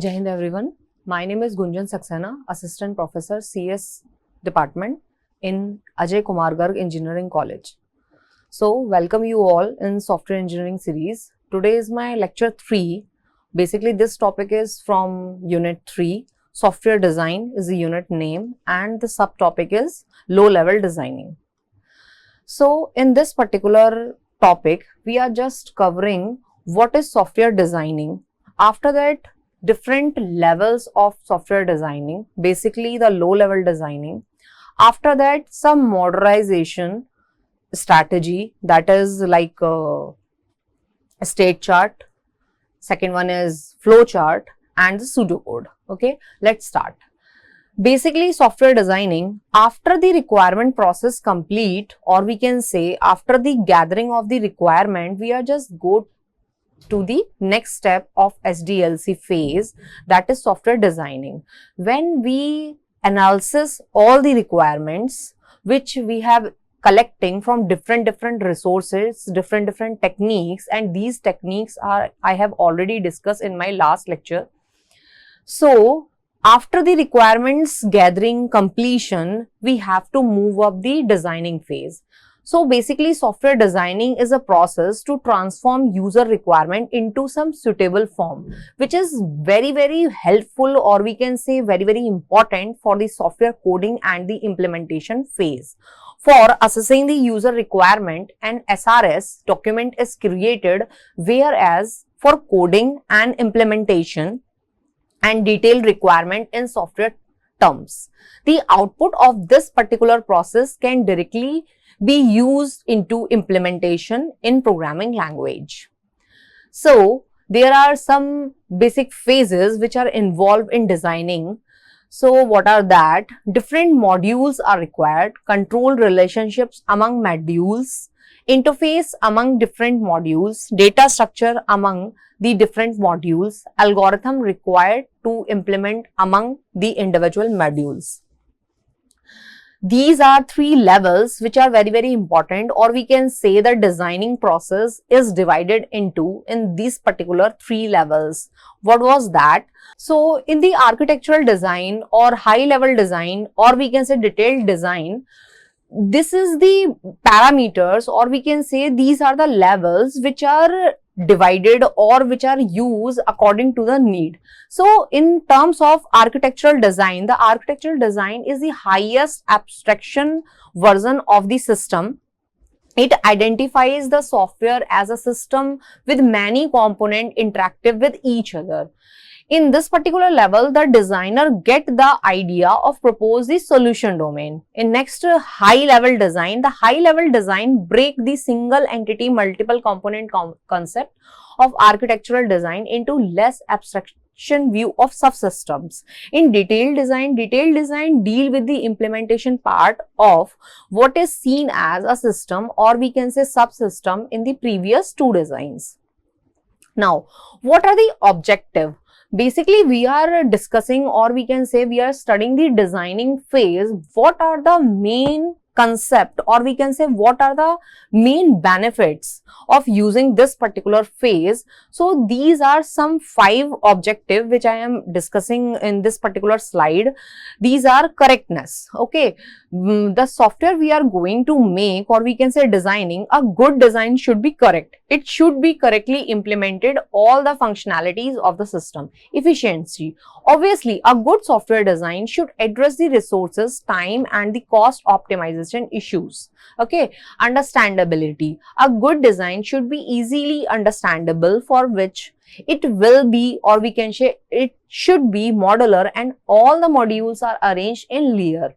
Jai Hind everyone. My name is Gunjan Saxena, Assistant Professor CS Department in Ajay Kumar Garg Engineering College. So, welcome you all in Software Engineering series. Today is my lecture 3. Basically, this topic is from Unit 3. Software Design is the unit name and the subtopic is Low Level Designing. So, in this particular topic, we are just covering what is software designing. After that, different levels of software designing, basically the low level designing. After that, some modernization strategy, that is like a state chart. Second one is flow chart and the pseudocode. Okay, let's start. Basically, software designing, after the requirement process complete, or we can say after the gathering of the requirement, we are just go to the next step of SDLC phase, that is software designing. When we analysis all the requirements which we have collecting from different resources, different techniques, and these techniques are I have already discussed in my last lecture. So after the requirements gathering completion, we have to move up the designing phase. So basically, software designing is a process to transform user requirement into some suitable form, which is very helpful, or we can say very important for the software coding and the implementation phase. For assessing the user requirement, an SRS document is created, whereas for coding and implementation and detailed requirement in software terms, the output of this particular process can directly be used into implementation in programming language. So there are some basic phases which are involved in designing. So what are that? Different modules are required, control relationships among modules, interface among different modules, data structure among the different modules, algorithm required to implement among the individual modules. These are 3 levels which are very important, or we can say the designing process is divided into in these particular 3 levels. What was that? So in the architectural design or high level design, or we can say detailed design, this is the parameters, or we can say these are the levels which are divided or which are used according to the need. So in terms of architectural design, the architectural design is the highest abstraction version of the system. It identifies the software as a system with many components interactive with each other. In this particular level, the designer get the idea of propose the solution domain. In next high level design, the high level design break the single entity multiple component concept of architectural design into less abstraction view of subsystems. In detailed design deal with the implementation part of what is seen as a system, or we can say subsystem in the previous 2 designs. Now, what are the objective? Basically, we are discussing, or we can say we are studying the designing phase. What are the main concept, or we can say what are the main benefits of using this particular phase? So these are some 5 objectives which I am discussing in this particular slide. These are correctness. Okay, the software we are going to make, or we can say designing, a good design should be correct. It should be correctly implemented all the functionalities of the system. Efficiency. Obviously, a good software design should address the resources, time and the cost optimization issues. Okay, understandability. A good design should be easily understandable, for which it will be, or we can say it should be modular and all the modules are arranged in layer.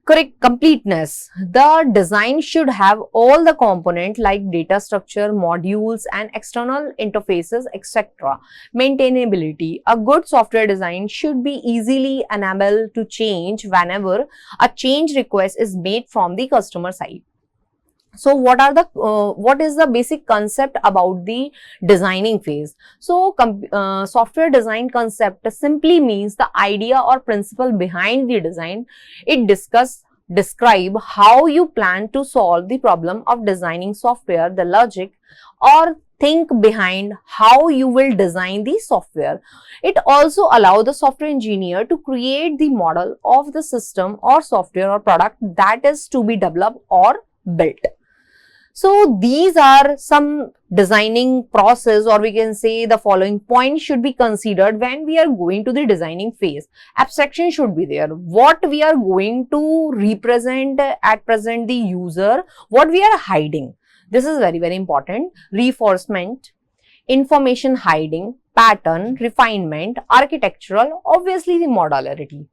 Correct completeness. The design should have all the components like data structure, modules and external interfaces, etc. Maintainability. A good software design should be easily amenable to change whenever a change request is made from the customer side. So what is the basic concept about the designing phase? So software design concept simply means the idea or principle behind the design. It describe how you plan to solve the problem of designing software, the logic or think behind how you will design the software. It also allows the software engineer to create the model of the system or software or product that is to be developed or built. So these are some designing process, or we can say the following points should be considered when we are going to the designing phase. Abstraction should be there. What we are going to represent at present the user, what we are hiding. This is very, very important. Reinforcement, information hiding, pattern, refinement, architectural, obviously the modularity.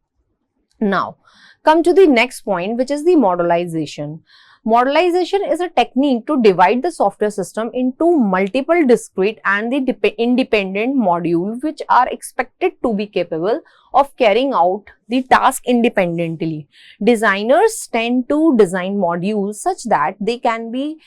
Now, come to the next point, which is the modelization. Modelization is a technique to divide the software system into multiple discrete and the independent modules which are expected to be capable of carrying out the task independently. Designers tend to design modules such that they can be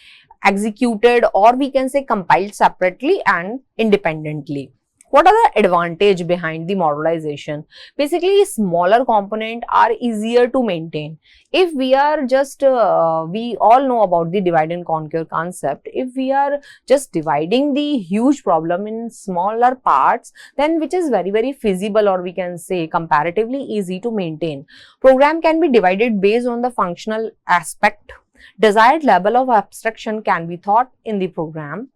executed, or we can say compiled separately and independently. What are the advantages behind the modelization? Basically, smaller components are easier to maintain. If we are just, we all know about the divide and conquer concept. If we are just dividing the huge problem in smaller parts, then which is very, very feasible, or we can say comparatively easy to maintain. Program can be divided based on the functional aspect. Desired level of abstraction can be thought in the program.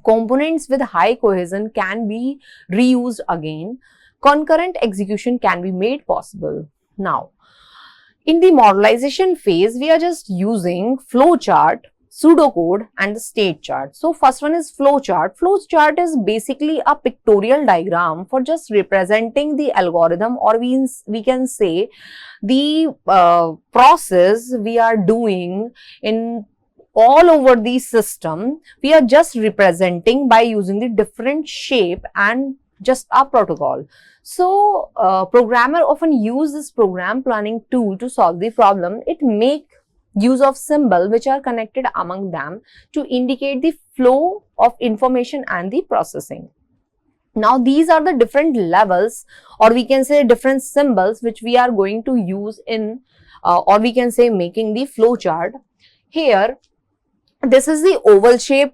Components with high cohesion can be reused again. Concurrent execution can be made possible. Now, in the modelization phase, we are just using flowchart, pseudocode and the state chart. So, first one is flowchart. Flowchart is basically a pictorial diagram for just representing the algorithm, or we can say the process we are doing in all over the system. We are just representing by using the different shape and just a protocol. So, programmer often use this program planning tool to solve the problem. It make use of symbol which are connected among them to indicate the flow of information and the processing. Now, these are the different levels, or we can say different symbols which we are going to use in, or we can say making the flowchart. Here, this is the oval shape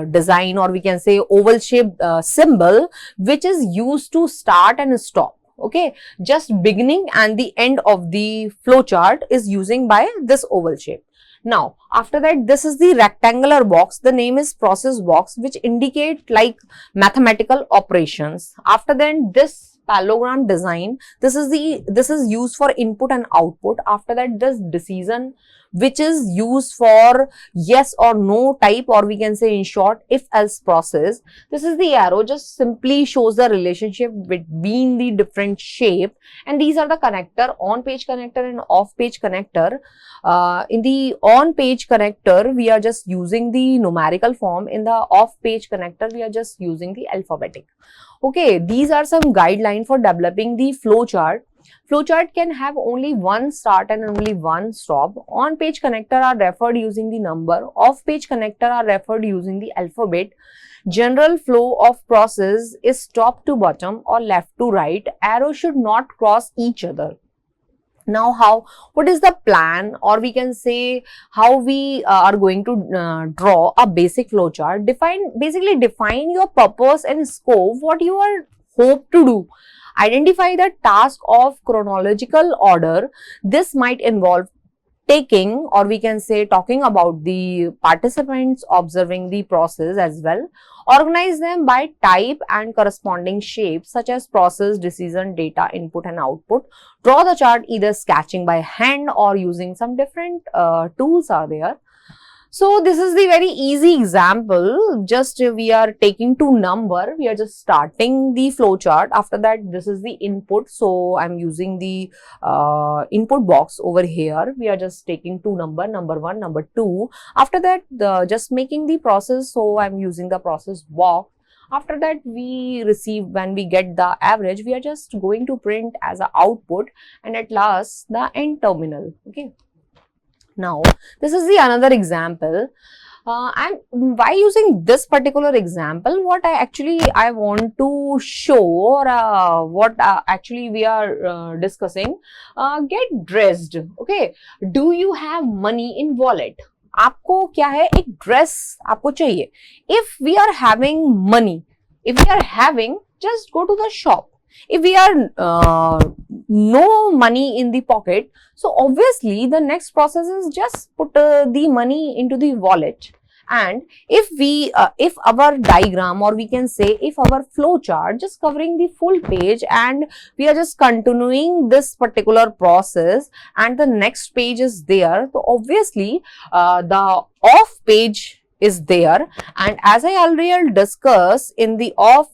design, or we can say oval shape symbol which is used to start and stop. Okay, just beginning and the end of the flowchart is using by this oval shape. Now, after that, this is the rectangular box. The name is process box, which indicate like mathematical operations. After that, this parallelogram design, this is used for input and output. After that, this decision, which is used for yes or no type, or we can say in short if else process. This is the arrow, just simply shows the relationship between the different shape, and these are the connector, on page connector and off page connector. In the on page connector, we are just using the numerical form. In the off page connector, we are just using the alphabetic. Okay, these are some guidelines for developing the flowchart. Flowchart can have only one start and only one stop. On page connector are referred using the number. Off page connector are referred using the alphabet. General flow of process is top to bottom or left to right. Arrows should not cross each other. Now, what is the plan, or we can say how we are going to draw a basic flowchart? Basically define your purpose and scope, what you are hope to do. Identify the task of chronological order. This might involve taking, or we can say talking about the participants, observing the process as well. Organize them by type and corresponding shapes such as process, decision, data, input and output. Draw the chart either sketching by hand or using some different tools are there. So, this is the very easy example. Just we are taking two number, we are just starting the flowchart. After that, this is the input. So, I am using the input box over here. We are just taking two number 1, number 2. After that, just making the process. So, I am using the process box. After that, we receive, when we get the average, we are just going to print as an output, and at last the end terminal. Okay. Now, this is the another example, and by using this particular example, what I want to show, or what actually we are discussing, get dressed. Okay, do you have money in wallet? आपको क्या है, एक dress आपको चाहिए. If we are having money, if we are having, just go to the shop. If we are no money in the pocket, so obviously the next process is just put the money into the wallet. And if our diagram, or we can say if our flow chart just covering the full page, and we are just continuing this particular process, and the next page is there, so obviously the off page is there. And as I already discussed, in the off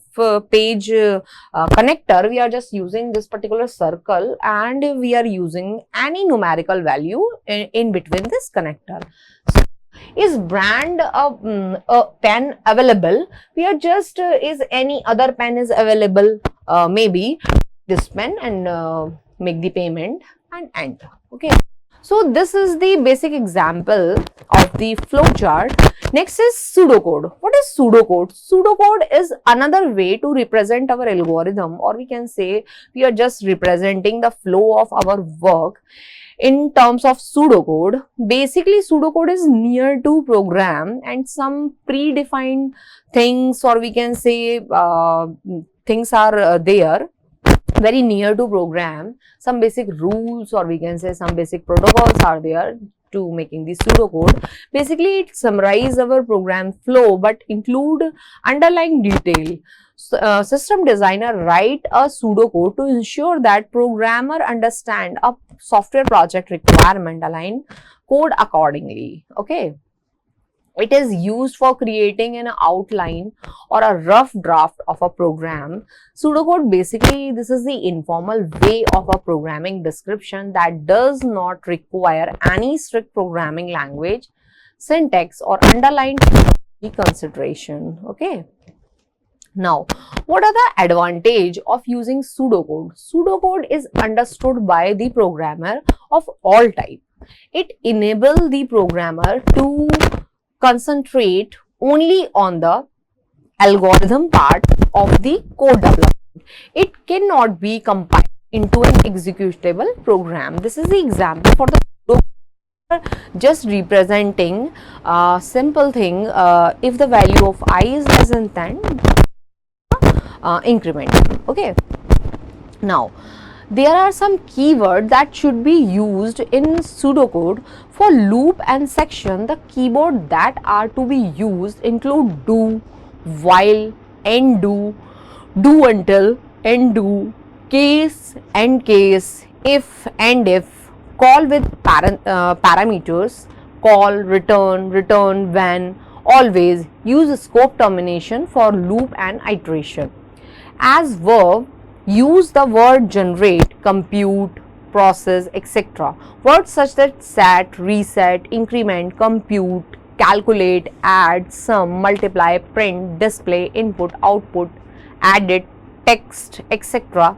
page connector, we are just using this particular circle, and we are using any numerical value in between this connector. So, is brand a pen available? We are just is any other pen is available? Maybe this pen, and make the payment and enter. Okay. So this is the basic example of the flow chart. Next is pseudocode. What is pseudocode? Pseudocode is another way to represent our algorithm, or we can say we are just representing the flow of our work in terms of pseudocode. Basically, pseudocode is near to program, and some predefined things, or we can say things are there very near to program. Some basic rules, or we can say some basic protocols are there to making the pseudocode. Basically, it summarizes our program flow but include underlying detail. System designer write a pseudocode to ensure that programmer understand a software project requirement, align code accordingly. Okay. It is used for creating an outline or a rough draft of a program. Pseudocode, basically, this is the informal way of a programming description that does not require any strict programming language, syntax, or underlying consideration. Okay. Now, what are the advantage of using pseudocode? Pseudocode is understood by the programmer of all type. It enables the programmer to concentrate only on the algorithm part of the code development. It cannot be compiled into an executable program. This is the example for the just representing a simple thing. If the value of I is less than 10, increment. Okay. Now, there are some keywords that should be used in pseudocode. For loop and section, the keyword that are to be used include do, while, end do, do until, end do, case, end case, if, and if, call with parameters, call, return, return when, always. Use scope termination for loop and iteration. As verb, use the word generate, compute, process, etc. Words such that set, reset, increment, compute, calculate, add, sum, multiply, print, display, input, output, edit, text, etc.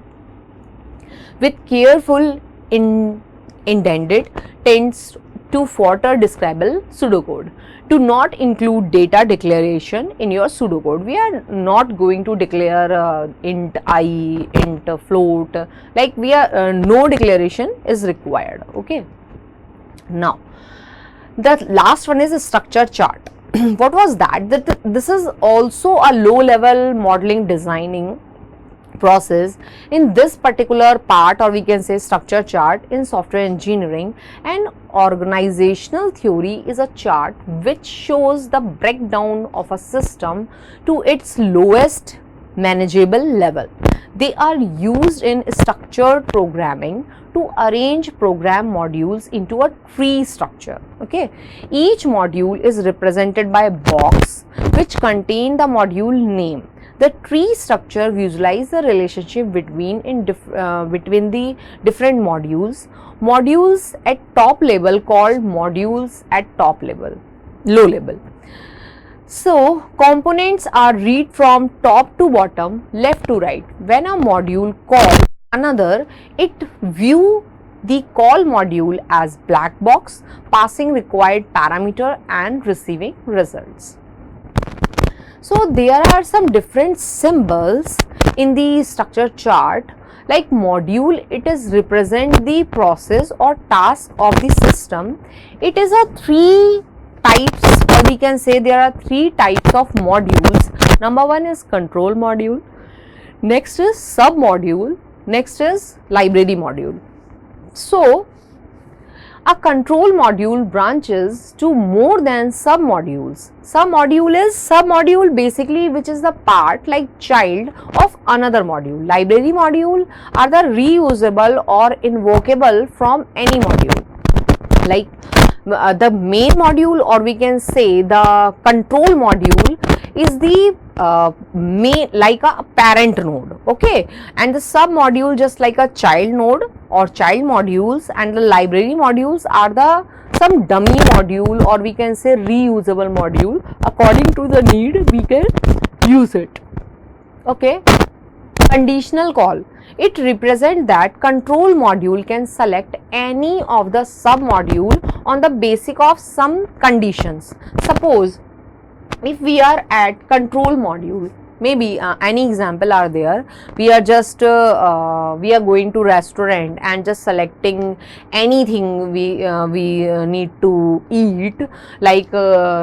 with careful indented tends to further describable pseudocode. To not include data declaration in your pseudocode. We are not going to declare int I, int float, like we are no declaration is required. Okay. Now, the last one is a structure chart. What was that? This is also a low level modeling designing process. In this particular part, or we can say structure chart in software engineering, and organizational theory is a chart which shows the breakdown of a system to its lowest manageable level. They are used in structured programming to arrange program modules into a tree structure. Okay, each module is represented by a box which contain the module name. The tree structure visualizes the relationship between the different modules. Modules at top level called modules at top level, low level. So, components are read from top to bottom, left to right. When a module calls another, it view the call module as black box, passing required parameter and receiving results. So, there are some different symbols in the structure chart. Like module, it is represent the process or task of the system. It is a three types, or we can say there are three types of modules. Number one is control module, next is sub module, next is library module. So a control module branches to more than sub modules. Sub module is sub module basically which is the part like child of another module. Library module are the reusable or invocable from any module. Like the main module, or we can say the control module, is the main, like a parent node, okay, and the sub module just like a child node or child modules, and the library modules are the some dummy module, or we can say reusable module. According to the need we can use it. Okay. Conditional call, it represents that control module can select any of the sub module on the basis of some conditions. Suppose if we are at control module, maybe any example are there, we are just we are going to restaurant and just selecting anything we need to eat, like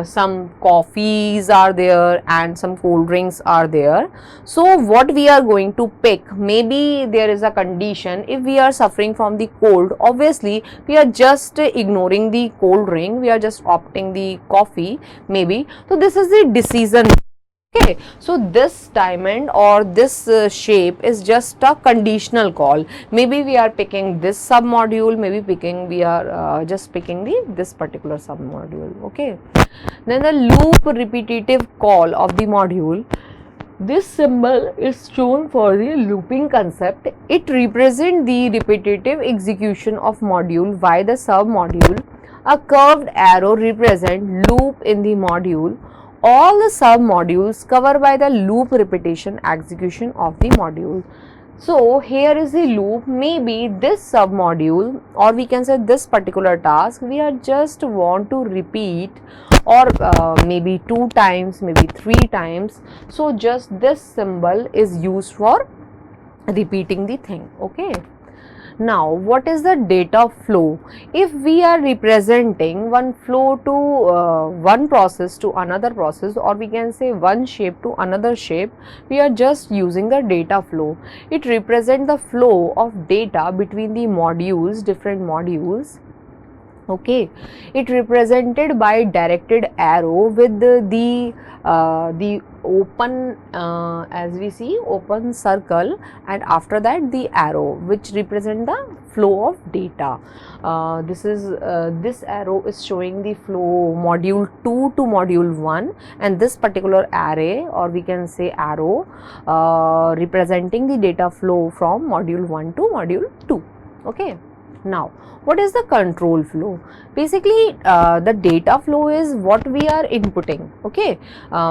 some coffees are there and some cold drinks are there. So what we are going to pick, maybe there is a condition, if we are suffering from the cold, obviously we are just ignoring the cold drink, we are just opting the coffee maybe. So this is the decision. Okay, so this diamond or this shape is just a conditional call. Maybe we are picking this sub module, maybe we are just picking this particular sub module. Okay, then the loop repetitive call of the module. This symbol is shown for the looping concept. It represents the repetitive execution of module by the sub module. A curved arrow represents loop in the module. All the sub modules covered by the loop repetition execution of the module. So here is the loop. Maybe this sub module, or we can say this particular task, we are just want to repeat, or maybe 2 times, maybe 3 times. So just this symbol is used for repeating the thing. Okay. Now what is the data flow? If we are representing one flow to one process to another process, or we can say one shape to another shape, we are just using the data flow. It represents the flow of data between the modules, different modules. Okay, it represented by directed arrow with the open as we see open circle, and after that the arrow which represent the flow of data. This arrow is showing the flow module 2 to module 1, and this particular array, or we can say arrow, representing the data flow from module 1 to module 2. Okay. Now what is the control flow? Basically the data flow is what we are inputting. Okay,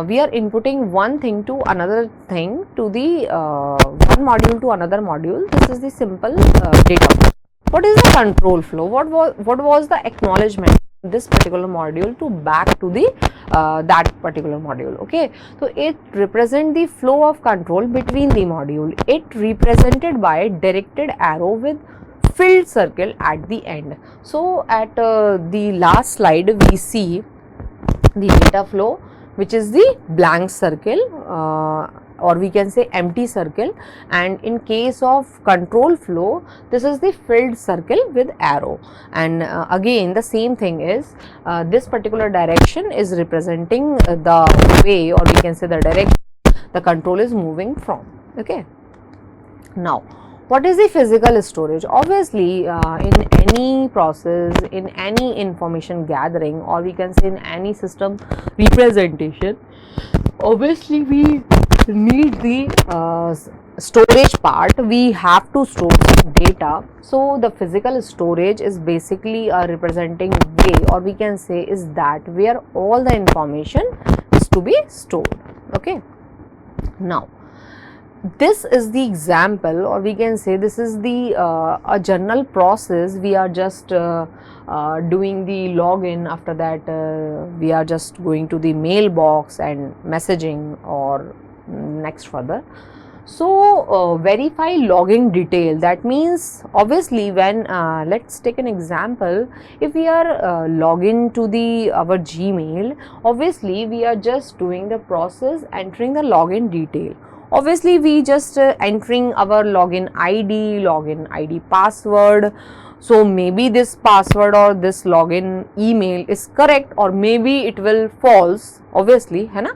we are inputting one thing to another thing, to the one module to another module. This is the simple data flow. What is the control flow? What was the acknowledgement this particular module to back to the that particular module? Okay, so it represent the flow of control between the module. It represented by directed arrow with filled circle at the end. So at the last slide we see the data flow, which is the blank circle, or we can say empty circle, and in case of control flow this is the filled circle with arrow. And again the same thing is this particular direction is representing the way, or we can say the direction the control is moving from. Okay. Now what is the physical storage? Obviously in any process, in any information gathering, or we can say in any system representation, obviously we need the storage part. We have to store data. So the physical storage is basically a representing way, or we can say is that where all the information is to be stored. Okay. Now this is the example, or we can say this is the a general process. We are just doing the login. After that we are just going to the mailbox and messaging or next further. So verify login detail, that means obviously when let's take an example. If we are login to the our Gmail, obviously we are just doing the process entering the login detail. Obviously we just entering our login ID password. So maybe this password or this login email is correct, or maybe it will false, obviously, है ना.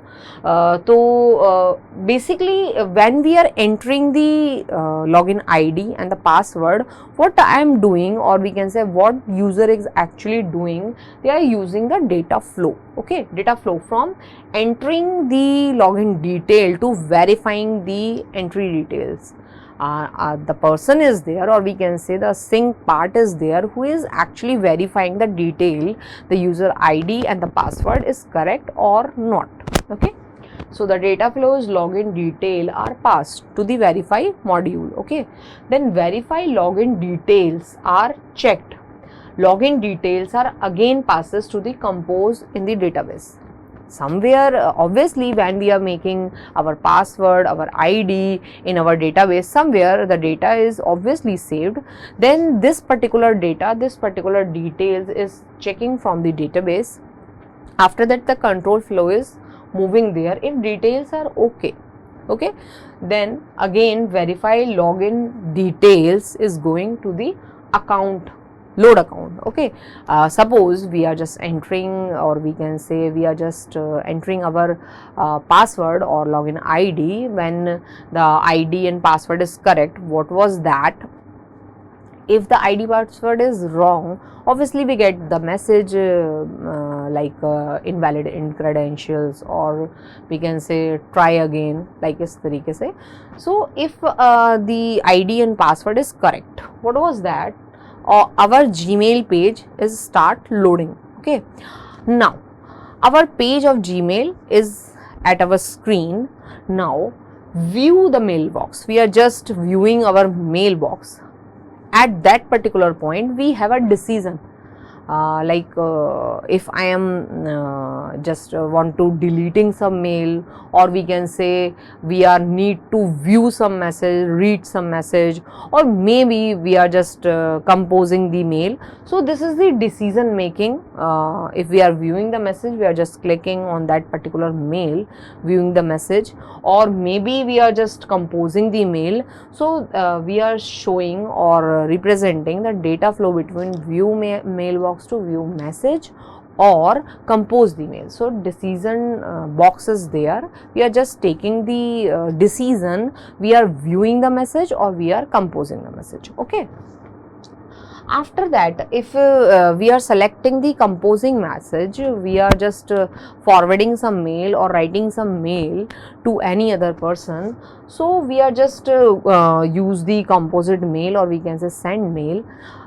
Basically when we are entering the login ID and the password, what I am doing, or we can say what user is actually doing, they are using the data flow. Okay, data flow from entering the login detail to verifying the entry details. The person is there, or we can say the sync part is there, who is actually verifying the detail, the user ID and the password is correct or not. Okay, so the data flows login detail are passed to the verify module. Okay, then verify login details are checked. Login details are again passes to the compose in the database. Somewhere obviously when we are making our password, our ID in our database, somewhere the data is obviously saved. Then this particular data, this particular details is checking from the database. After that the control flow is moving there. If details are okay, then again verify login details is going to the account, load account. Okay, suppose we are just entering, or we can say we are just entering our password or login ID. When the ID and password is correct, what was that? If the ID password is wrong, obviously we get the message invalid in credentials, or we can say try again, like इस तरीके से. So if the ID and password is correct, what was that? Our Gmail page is start loading. Okay, now our page of Gmail is at our screen. Now view the mailbox. We are just viewing our mailbox. At that particular point we have a decision, if I am just want to deleting some mail, or we can say we are need to view some message, read some message, or maybe we are just composing the mail. So this is the decision making. If we are viewing the message, we are just clicking on that particular mail, viewing the message, or maybe we are just composing the mail. So we are showing or representing the data flow between view mailbox to view message or compose the mail. So decision box is there. We are just taking the decision, we are viewing the message or we are composing the message. Okay, after that, if we are selecting the composing message, we are just forwarding some mail or writing some mail to any other person. So we are just use the composite mail, or we can say send mail.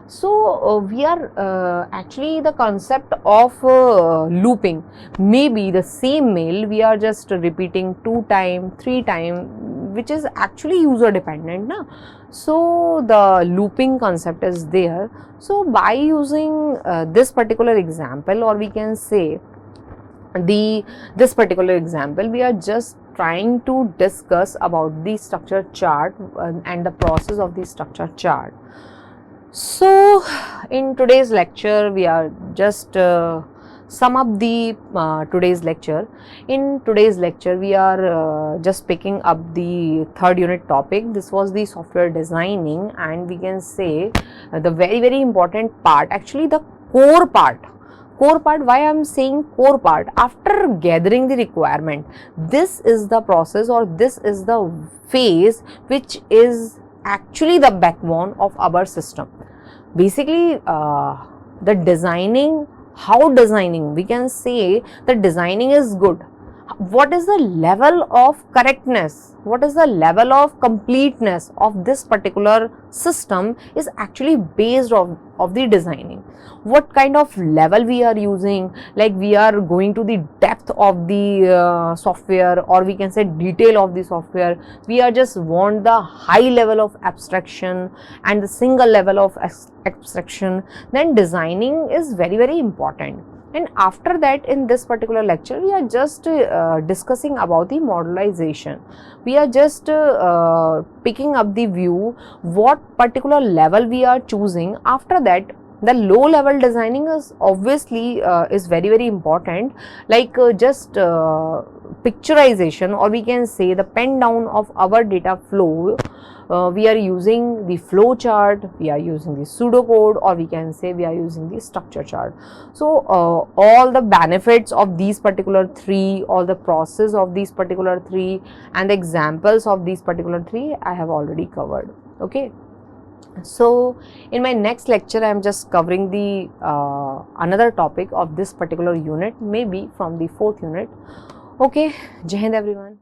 So we are actually the concept of looping. Maybe the same mail we are just repeating 2 times, 3 times, which is actually user dependent, na? So the looping concept is there. So by using this particular example, or we can say this particular example, we are just trying to discuss about the structure chart and the process of the structure chart. So in today's lecture, we are just sum up the today's lecture. In today's lecture, we are just picking up the 3rd unit topic. This was the software designing, and we can say the very important part, actually the core part. Why I am saying core part? After gathering the requirement, this is the process, or this is the phase which is actually the backbone of our system. Basically the designing, how designing, we can say the designing is good. What is the level of correctness, what is the level of completeness of this particular system is actually based of the designing. What kind of level we are using, like we are going to the depth of the software, or we can say detail of the software. We are just want the high level of abstraction and the single level of abstraction. Then designing is very important. And after that, in this particular lecture, we are just discussing about the modelization. We are just picking up the view what particular level we are choosing. After that, the low level designing is obviously is very important, like just picturization, or we can say the pen down of our data flow. We are using the flow chart, we are using the pseudocode, or we can say we are using the structure chart. So all the benefits of these particular three, all the process of these particular three, and the examples of these particular three I have already covered. Okay. So in my next lecture I am just covering the another topic of this particular unit, maybe from the 4th unit. Okay, Jai Hind everyone.